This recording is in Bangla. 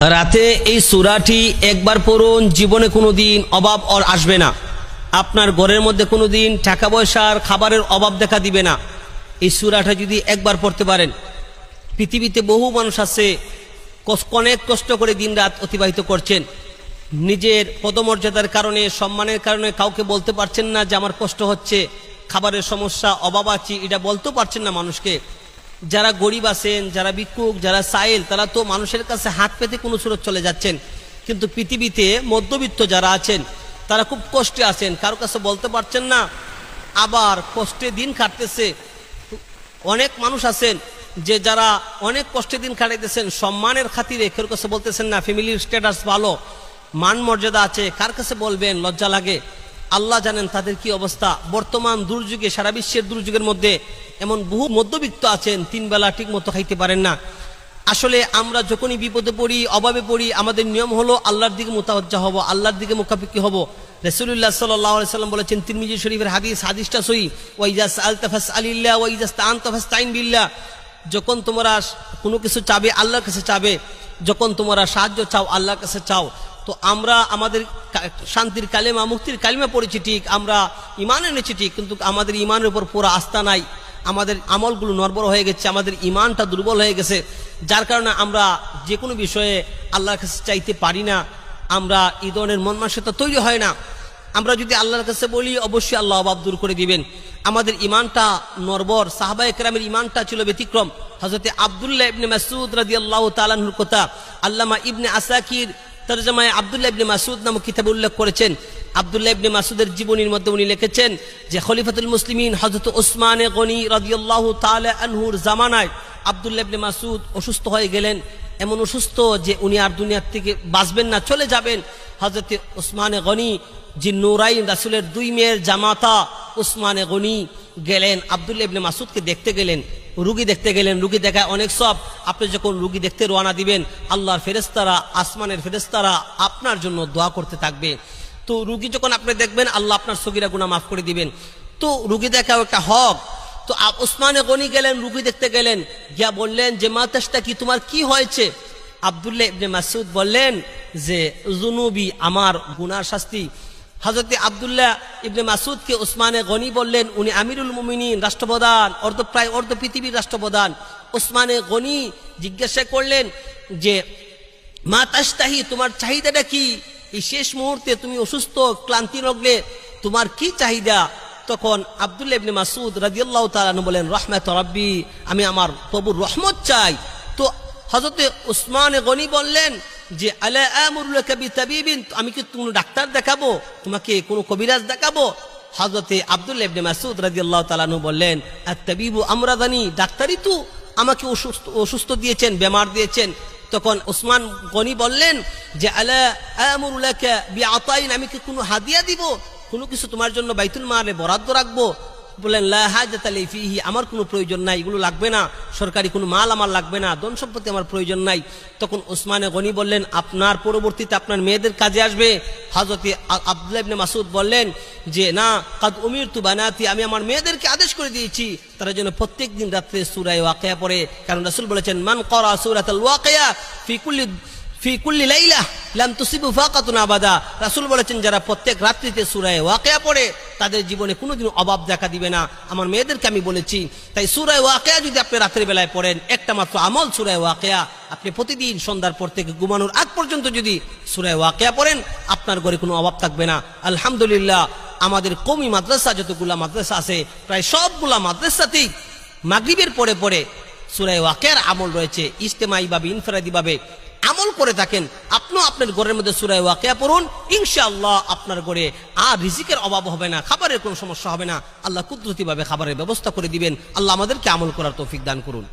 রাতে এই সূরাটি একবার পড়ুন, জীবনে কোনোদিন অভাব আর আসবে না। আপনার ঘরের মধ্যে কোনোদিন টাকা পয়সার খাবারের অভাব দেখা দিবে না। এই সূরাটা যদি একবার পড়তে পারেন, পৃথিবীতে বহু মানুষ আছে অনেক কষ্ট করে দিনরাত অতিবাহিত করছেন, নিজের পদমর্যাদার কারণে, সম্মানের কারণে কাউকে বলতে পারছেন না যে আমার কষ্ট হচ্ছে, খাবারের সমস্যা, অভাব আছে, এটা বলতে পারছেন না মানুষকে। যারা গরিব আছেন, যারা ভিক্ষুক, যারা সাইল, তারা তো মানুষের কাছে হাত পেতে কোনো সুরত চলে যাচ্ছেন। কিন্তু পৃথিবীতে মধ্যবিত্ত যারা আছেন তারা খুব কষ্টে আছেন, কারো কাছে বলতে পারছেন না, আবার কষ্টে দিন কাটতেছে। অনেক মানুষ আছেন যে যারা অনেক কষ্টে দিন কাটাইতেছেন, সম্মানের খাতিরে কেউ কাছে বলতেছেন না, ফ্যামিলির স্ট্যাটাস ভালো, মান মর্যাদা আছে, কার কাছে বলবেন, লজ্জা লাগে। আল্লাহ জানেন তাদের কি অবস্থা। বর্তমান দুর্যোগে, সারা বিশ্বের দুর্যোগের মধ্যে এমন বহু মধ্যবিত্ত আছেন, তিন বেলা ঠিক মতো খাইতে পারেন না। আসলে আমরা যখনই বিপদে পড়ি, অভাবে পড়ি, আমাদের নিয়ম হলো আল্লাহর দিকে মুতাওয়াজ্জা হব, আল্লাহর দিকে মুখাফিকি হব। রাসূলুল্লাহ সাল্লাল্লাহু আলাইহি সাল্লাম বলেছেন, তিরমিজি শরীফের হাদিস, হাদিসটা সহিহ, ওয়া ইযা সাআলতা ফাসআলিল্লাহ ওয়া ইযা ইসতাআনতা ফাসতাইন বিল্লাহ। যখন তোমরা কোনো কিছু চাবে আল্লাহর কাছে চাবে, যখন তোমরা সাহায্য চাও আল্লাহর কাছে চাও। তো আমরা আমাদের শান্তির কালেমা, মুক্তির কালিমা পড়েছি ঠিক, আমরা ঈমান এনেছি ঠিক, কিন্তু আমাদের ঈমানের উপর পুরো আস্থা নাই। আমাদের আমলগুলো নড়বড় হয়ে গেছে, আমাদের ঈমানটা দুর্বল হয়ে গেছে, যার কারণে আমরা যে কোনো বিষয়ে আল্লাহর কাছে চাইতে পারি না। আমরা এই ধরনের মন মানসিকতা তৈরি হয় না। আমরা যদি আল্লাহর কাছে বলি, অবশ্যই আল্লাহ অভাব দূর করে দিবেন। আমাদের ঈমানটা নড়বড়। সাহাবায়ে কেরামের ঈমানটা ছিল ব্যতিক্রম। হযরত আব্দুল্লাহ ইবনে মাসউদ রাদিয়াল্লাহু তাআলা আনহুর কথা আল্লামা ইবনে আসাকির তরজমায়ে আব্দুল্লাহ ইবনে মাসউদ নামক কিতাবে উল্লেখ করেছেন। আব্দুল্লাহ ইবনে মাসউদের জীবনীর মধ্যে উনি লিখেছেন যে খলিফাতুল মুসলিমিন হযরত ওসমান গনি রাদিয়াল্লাহু তাআলা আনহুর জামানায় আব্দুল্লাহ ইবনে মাসউদ অসুস্থ হয়ে গেলেন। এমন অসুস্থ যে উনি আর দুনিয়ার থেকে বাঁচবেন না, চলে যাবেন। হযরত ওসমান গনি, যে নূরাইন, রাসূলের দুই মেয়ের জামাতা ওসমান গনি, গেলেন আব্দুল্লাহ ইবনে মাসউদকে দেখতে গেলেন, রুগী দেখতে গেলেন। রুগী দেখায় অনেক সব। আপনি যখন রুগী দেখতে রওনা দিবেন, আল্লাহর ফেরেশতারা, আসমানের ফেরেশতারা আপনার জন্য দোয়া করতে থাকবে। তো রুগী যখন আপনি দেখবেন, আল্লাহ আপনার সগীরা গুনাহ মাফ করে দিবেন। তো রুগী দেখাও একটা হক। তো ওসমানে গনি গেলেন, রুগী দেখতে গেলেন, গিয়া বললেন যে মা তাশতা, কি তোমার কি হয়েছে? আব্দুল্লাহ ইবনে মাসউদ বললেন যে যুনুবি, আমার গুনার শাস্তি। হযরত আব্দুল্লাহ ইবনে মাসউদকে ওসমানে গনি বললেন, উনি আমিরুল মুমিনিন, রাষ্ট্রপ্রধান, প্রায় অর্ধ পৃথিবীর রাষ্ট্রপ্রধান। ওসমানে গনি জিজ্ঞাসা করলেন যে মা তাশতাহি, তোমার চাহিদাটা কি? এই শেষ মুহূর্তে তুমি অসুস্থ, ক্লান্তি লগ্নে, তোমার কি চাহিদা? তখন আব্দুল্লাহ ইবনে মাসউদ রাদিয়াল্লাহু তাআলা আনহু বলেন, রহমাত রাব্বি, আমি আমার প্রভুর রহমত চাই। তো হযরত ওসমানে গনি বললেন যে আলা আমুরু লাকা বিতাবিবিন, আমি কি কোনো ডাক্তার দেখাবো, তোমাকে কোনো কবিরাজ দেখাবো? হযরত আব্দুল্লাহ ইবনে মাসউদ রাদিয়াল্লাহু তাআলা আনহু বললেন, আত-তাবিবু আমরাদানি, ডাক্তারই তো আমাকে অসুস্থ দিয়েছেন, বেমার দিয়েছেন। তখন ওসমান গনি বললেন যে আলা আমুরু লাকা বিআতাইন, আমি কি কোনো হাদিয়া দিব, কোনো কিছু তোমার জন্য বাইতুল মালে বরাদ্দ রাখবো? বলেন লা হাজাতা লি ফিহি, আমার কোনো প্রয়োজন নাই, এগুলো লাগবে না, সরকারি কোনো মাল আমার লাগবে না, ধন সম্পত্তি আমার প্রয়োজন নাই। তখন ওসমানে গনি বললেন, আপনার পরবর্তীতে আপনার মেয়েদের কাজে আসবে। হযরত আব্দুল্লাহ ইবনে মাসউদ বললেন যে না, কাদ উমিরতু বানাতি, আমি আমার মেয়েদেরকে আদেশ করে দিয়েছি তারা যেন প্রত্যেক দিন রাতে সূরা ওয়াকিয়া পড়ে। কারণ রাসূল বলেছেন, মান ক্বারা সূরাতাল ওয়াকিয়া ফি কুল্লি লাইলা লাম তুসিবু ফাকাতুন আবাদা। রাসূল বলেছেন, যারা প্রত্যেক রাত্রিতে সূরা ওয়াকিয়া পড়ে তাদের জীবনে কোনোদিন অভাব দেখা দিবে না। আমার মেয়েদেরকে আমি বলেছি। তাই সূরা ওয়াকিয়া যদি আপনি রাতের বেলায় পড়েন, একটা মাত্র আমল সূরা ওয়াকিয়া, আপনি প্রতিদিন সন্ধ্যার পর থেকে ঘুমানোর আগ পর্যন্ত যদি সূরা ওয়াকিয়া পড়েন, আপনার ঘরে কোনো অভাব থাকবে না। আলহামদুলিল্লাহ, আমাদের কওমি মাদ্রাসা, যতগুলা মাদ্রাসা আছে, প্রায় সবগুলা মাদ্রাসাতেই মাগরিবের পরে পরে সূরা ওয়াকিয়ার আমল রয়েছে। ইজতেমাই ভাবে, ইনফিরাদি ভাবে আমল করে থাকেন। আপনিও আপনার ঘরের মধ্যে সূরা ওয়াকিয়া পড়ুন, ইনশাআল্লাহ আপনার ঘরে আর রিজিকের অভাব হবে না, খাবারের কোনো সমস্যা হবে না। আল্লাহ কুদরতি ভাবে খাবারের ব্যবস্থা করে দিবেন। আল্লাহ আমাদেরকে আমল করার তৌফিক দান করুন।